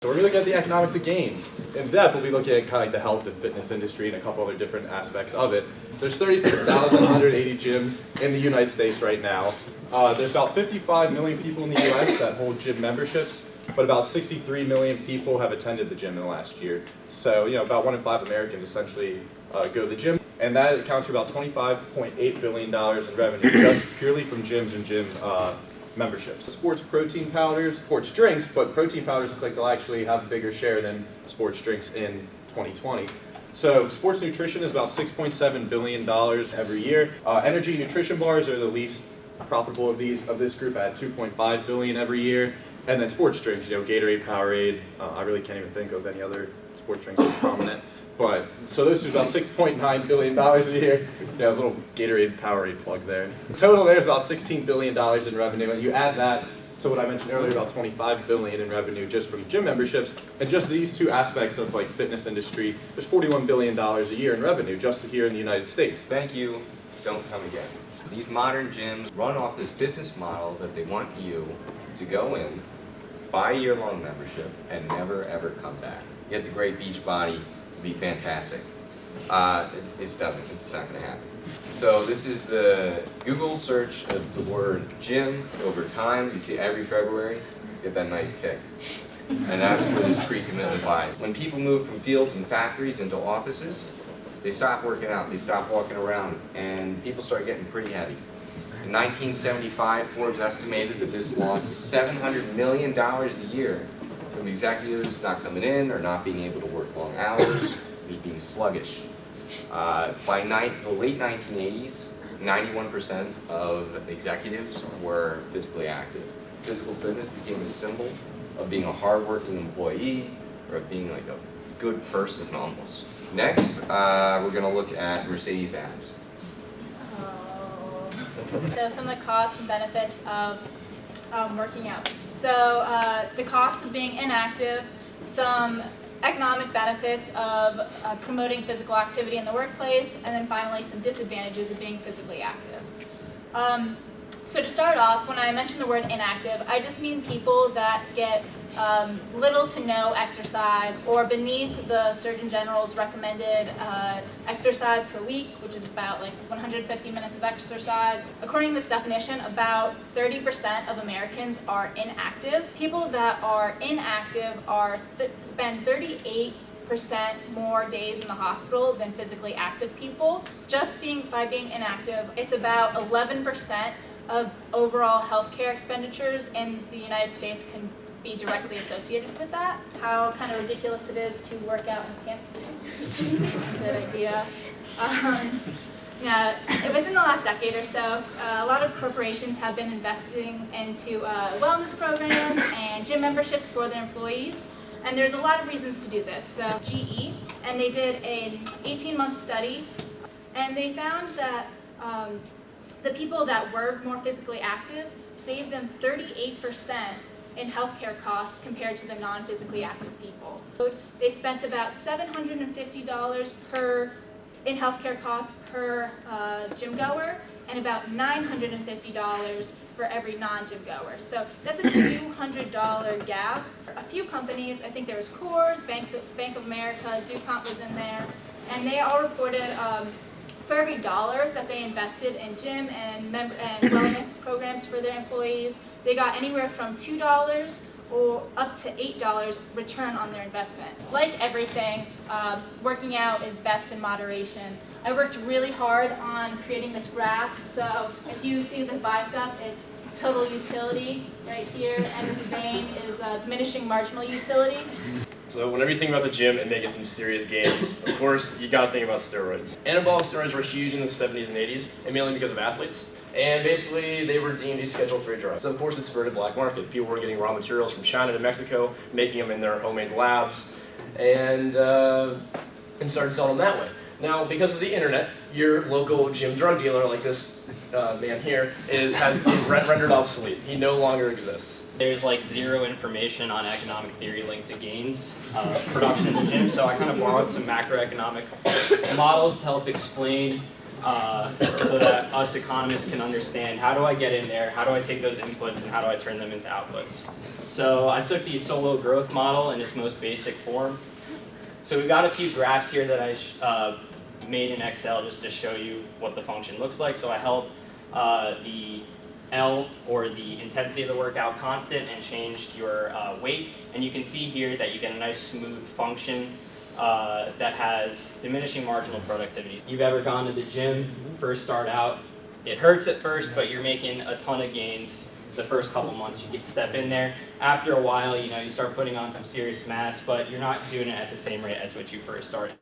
So we're going to look at the economics of gains. In depth, we'll be looking at kind of like the health and fitness industry and a couple other different aspects of it. There's 36,180 gyms in the United States right now. There's about 55 million people in the US that hold gym memberships, but about 63 million people have attended the gym in the last year. So, about 1 in 5 Americans essentially go to the gym, and that accounts for about $25.8 billion in revenue just purely from gyms and gym memberships. Sports protein powders, sports drinks, but protein powders look like they'll actually have a bigger share than sports drinks in 2020. So sports nutrition is about $6.7 billion every year. Energy nutrition bars are the least profitable of this group at $2.5 billion every year. And then sports drinks, Gatorade, Powerade. I really can't even think of any other sports drinks that's prominent. But so those two is about $6.9 billion a year. A little Gatorade Powerade plug there. In total, there's about $16 billion in revenue, and you add that to what I mentioned earlier, about $25 billion in revenue just from gym memberships, and just these two aspects of like fitness industry, there's $41 billion a year in revenue just here in the United States. Thank you, don't come again. These modern gyms run off this business model that they want you to go in, buy a year-long membership, and never ever come back. Get the great beach body, be fantastic. It doesn't, it's not gonna happen. So this is the Google search of the word gym over time. You see every February, get that nice kick. And that's where this pre-commitment lies. When people move from fields and factories into offices, they stop working out, they stop walking around, and people start getting pretty heavy. In 1975, Forbes estimated that this lost $700 million a year from executives not coming in or not being able to work long hours, just being sluggish. By the late 1980s, 91% of executives were physically active. Physical fitness became a symbol of being a hardworking employee or of being like a good person almost. Next, we're going to look at Mercedes abs. So some of the costs and benefits of working out. So the costs of being inactive, some economic benefits of promoting physical activity in the workplace, and then finally some disadvantages of being physically active. So to start off, when I mention the word inactive, I just mean people that get little to no exercise or beneath the Surgeon General's recommended exercise per week, which is about like 150 minutes of exercise. According to this definition, about 30% of Americans are inactive. People that are inactive spend 38% more days in the hospital than physically active people. Just by being inactive, it's about 11% of overall healthcare expenditures in the United States can be directly associated with that. How kind of ridiculous it is to work out in pantsuit. Good idea. Within the last decade or so, a lot of corporations have been investing into wellness programs and gym memberships for their employees. And there's a lot of reasons to do this. So GE, and they did an 18-month study, and they found that the people that were more physically active saved them 38% in healthcare costs compared to the non-physically active people. They spent about $750 in healthcare costs per gym goer, and about $950 for every non-gym goer. So that's a $200 gap. A few companies, I think there was Coors, Bank of America, DuPont was in there, and they all reported for every dollar that they invested in gym and wellness programs for their employees, they got anywhere from $2 or up to $8 return on their investment. Like everything, working out is best in moderation. I worked really hard on creating this graph, so if you see the bicep, it's total utility right here, and this vein is diminishing marginal utility. So whenever you think about the gym and making some serious gains, of course, you gotta think about steroids. Anabolic steroids were huge in the 70s and 80s, and mainly because of athletes. And basically, they were deemed a Schedule III drug. So of course, it spurred a black market. People were getting raw materials from China to Mexico, making them in their homemade labs, and started selling them that way. Now, because of the internet, your local gym drug dealer, like this man here, has been rendered obsolete. He no longer exists. There's like zero information on economic theory linked to gains, production in the gym, so I kind of borrowed some macroeconomic models to help explain so that us economists can understand how do I get in there, how do I take those inputs, and how do I turn them into outputs. So I took the Solo growth model in its most basic form. So we've got a few graphs here that I made in Excel just to show you what the function looks like. So I held the L, or the intensity of the workout, constant and changed your weight. And you can see here that you get a nice smooth function that has diminishing marginal productivity. You've ever gone to the gym, first start out, it hurts at first, but you're making a ton of gains the first couple months. You get to step in there. After a while, you start putting on some serious mass, but you're not doing it at the same rate as what you first started.